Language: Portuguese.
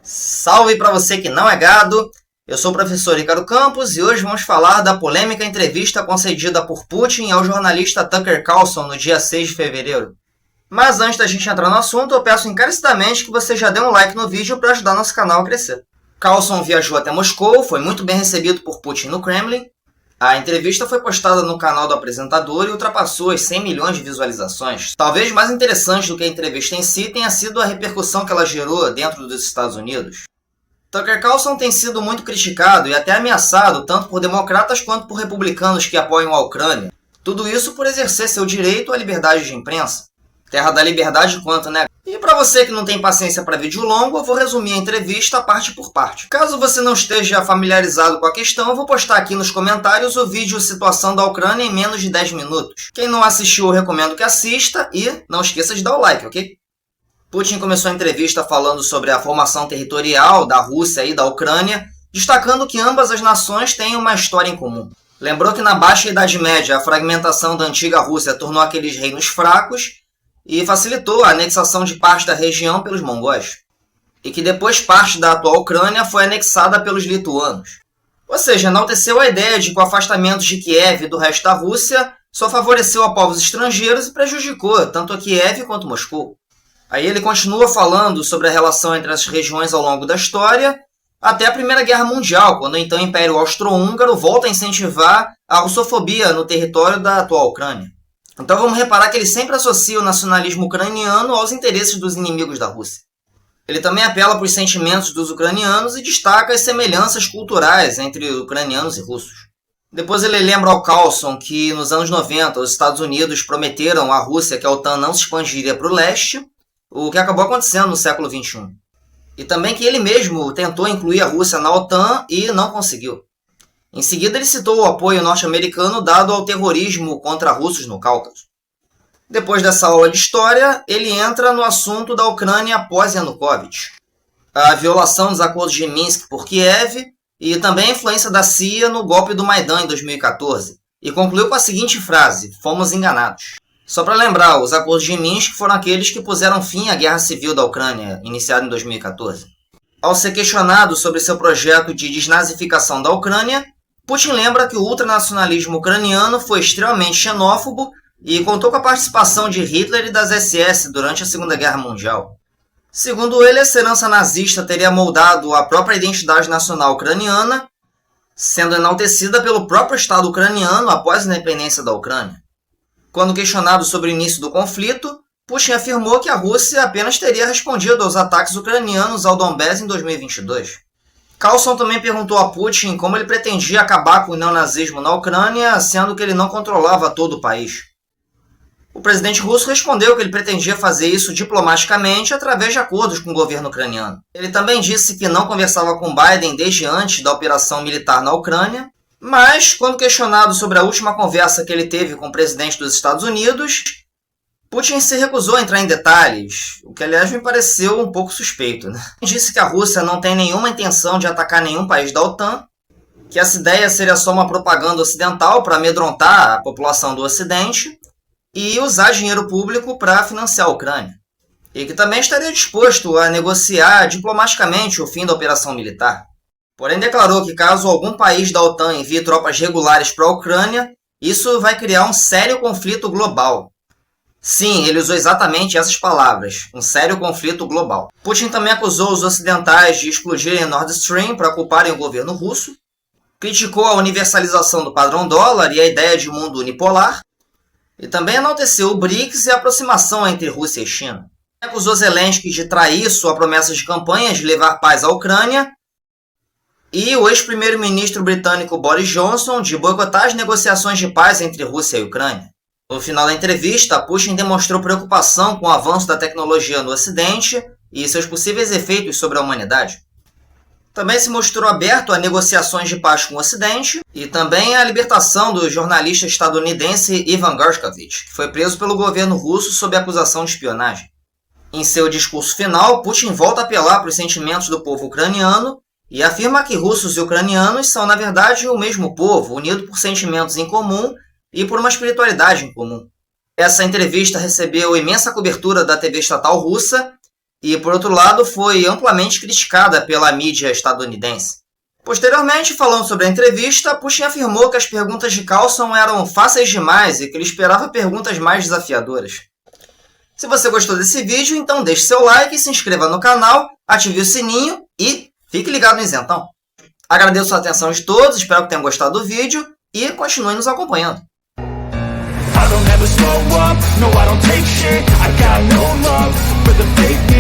Salve para você que não é gado! Eu sou o professor Ricardo Campos e hoje vamos falar da polêmica entrevista concedida por Putin ao jornalista Tucker Carlson no dia 6 de fevereiro. Mas antes da gente entrar no assunto, eu peço encarecidamente que você já dê um like no vídeo para ajudar nosso canal a crescer. Carlson viajou até Moscou, foi muito bem recebido por Putin no Kremlin. A entrevista foi postada no canal do apresentador e ultrapassou as 100 milhões de visualizações. Talvez mais interessante do que a entrevista em si tenha sido a repercussão que ela gerou dentro dos Estados Unidos. Tucker Carlson tem sido muito criticado e até ameaçado tanto por democratas quanto por republicanos que apoiam a Ucrânia. Tudo isso por exercer seu direito à liberdade de imprensa. Terra da liberdade quanto, né? E para você que não tem paciência para vídeo longo, eu vou resumir a entrevista parte por parte. Caso você não esteja familiarizado com a questão, eu vou postar aqui nos comentários o vídeo Situação da Ucrânia em menos de 10 minutos. Quem não assistiu, eu recomendo que assista e não esqueça de dar o like, ok? Putin começou a entrevista falando sobre a formação territorial da Rússia e da Ucrânia, destacando que ambas as nações têm uma história em comum. Lembrou que na Baixa Idade Média a fragmentação da antiga Rússia tornou aqueles reinos fracos e facilitou a anexação de parte da região pelos mongóis, e que depois parte da atual Ucrânia foi anexada pelos lituanos. Ou seja, enalteceu a ideia de que o afastamento de Kiev e do resto da Rússia só favoreceu a povos estrangeiros e prejudicou tanto a Kiev quanto Moscou. Aí ele continua falando sobre a relação entre as regiões ao longo da história, até a Primeira Guerra Mundial, quando então o Império Austro-Húngaro volta a incentivar a russofobia no território da atual Ucrânia. Então vamos reparar que ele sempre associa o nacionalismo ucraniano aos interesses dos inimigos da Rússia. Ele também apela para os sentimentos dos ucranianos e destaca as semelhanças culturais entre ucranianos e russos. Depois ele lembra ao Carlson que nos anos 90 os Estados Unidos prometeram à Rússia que a OTAN não se expandiria para o leste, o que acabou acontecendo no século XXI. E também que ele mesmo tentou incluir a Rússia na OTAN e não conseguiu. Em seguida, ele citou o apoio norte-americano dado ao terrorismo contra russos no Cáucaso. Depois dessa aula de história, ele entra no assunto da Ucrânia após Yanukovych, a violação dos acordos de Minsk por Kiev e também a influência da CIA no golpe do Maidan em 2014, e concluiu com a seguinte frase: "Fomos enganados". Só para lembrar, os acordos de Minsk foram aqueles que puseram fim à guerra civil da Ucrânia, iniciada em 2014. Ao ser questionado sobre seu projeto de desnazificação da Ucrânia, Putin lembra que o ultranacionalismo ucraniano foi extremamente xenófobo e contou com a participação de Hitler e das SS durante a Segunda Guerra Mundial. Segundo ele, essa herança nazista teria moldado a própria identidade nacional ucraniana, sendo enaltecida pelo próprio Estado ucraniano após a independência da Ucrânia. Quando questionado sobre o início do conflito, Putin afirmou que a Rússia apenas teria respondido aos ataques ucranianos ao Donbass em 2022. Carlson também perguntou a Putin como ele pretendia acabar com o neonazismo na Ucrânia, sendo que ele não controlava todo o país. O presidente russo respondeu que ele pretendia fazer isso diplomaticamente através de acordos com o governo ucraniano. Ele também disse que não conversava com Biden desde antes da operação militar na Ucrânia, mas, quando questionado sobre a última conversa que ele teve com o presidente dos Estados Unidos, Putin se recusou a entrar em detalhes, o que aliás me pareceu um pouco suspeito, né? Disse que a Rússia não tem nenhuma intenção de atacar nenhum país da OTAN, que essa ideia seria só uma propaganda ocidental para amedrontar a população do Ocidente e usar dinheiro público para financiar a Ucrânia, e que também estaria disposto a negociar diplomaticamente o fim da operação militar. Porém declarou que caso algum país da OTAN envie tropas regulares para a Ucrânia, isso vai criar um sério conflito global. Sim, ele usou exatamente essas palavras, um sério conflito global. Putin também acusou os ocidentais de explodirem Nord Stream para culparem o governo russo, criticou a universalização do padrão dólar e a ideia de mundo unipolar, e também enalteceu o BRICS e a aproximação entre Rússia e China. Acusou Zelensky de trair sua promessa de campanha de levar paz à Ucrânia, e o ex-primeiro-ministro britânico Boris Johnson de boicotar as negociações de paz entre Rússia e Ucrânia. No final da entrevista, Putin demonstrou preocupação com o avanço da tecnologia no Ocidente e seus possíveis efeitos sobre a humanidade. Também se mostrou aberto a negociações de paz com o Ocidente e também a libertação do jornalista estadunidense Ivan Gershkovich, que foi preso pelo governo russo sob acusação de espionagem. Em seu discurso final, Putin volta a apelar para os sentimentos do povo ucraniano e afirma que russos e ucranianos são, na verdade, o mesmo povo, unido por sentimentos em comum e por uma espiritualidade em comum. Essa entrevista recebeu imensa cobertura da TV estatal russa e, por outro lado, foi amplamente criticada pela mídia estadunidense. Posteriormente, falando sobre a entrevista, Putin afirmou que as perguntas de Carlson eram fáceis demais e que ele esperava perguntas mais desafiadoras. Se você gostou desse vídeo, então deixe seu like, se inscreva no canal, ative o sininho e fique ligado no isentão. Agradeço a atenção de todos, espero que tenham gostado do vídeo e continuem nos acompanhando. I don't ever slow up, no I don't take shit, I got no love for the fakeness.